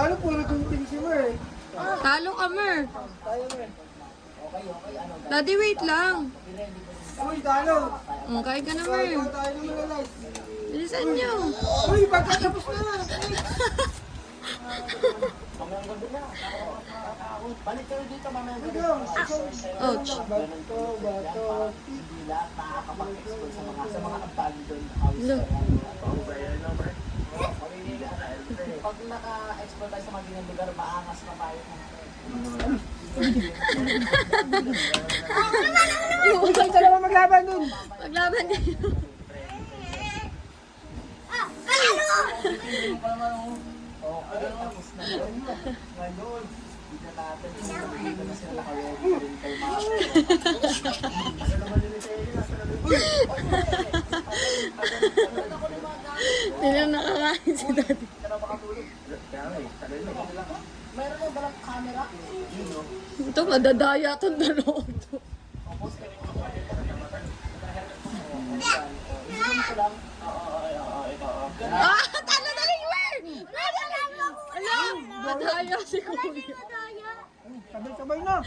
Talo, puro gunting si Mer. Talo ka, Mer. Tayo, Mer. Daddy, wait lang. Uy, talo. Kaya ka na, Mer. Tayo naman na live. Bilisan nyo. Uy, pagkatapos na. Balik kayo dito mamaya. Ouch. Bato, bato. Hindi lahat nakakapag-expose sa mga abandoned house. Look. Pag naka-export tayo sa magiging lugar, maangas na tayo. Uy, ka naman maglaban dun. Maglaban kayo. Tapos na yun. Ngayon, dito natin. Dito na sila naka-ready rin kayo mga. Asa naman nila sa inyo? Asa naman Hindi na nakakain si Daddy. Mayroon na balang camera? Ito, madadaya itong dalawa to. Zoom ko lang. Ah! Talo na rin, Mer! Mer! Alam! Madaya si Kuya. Sabay-sabay na.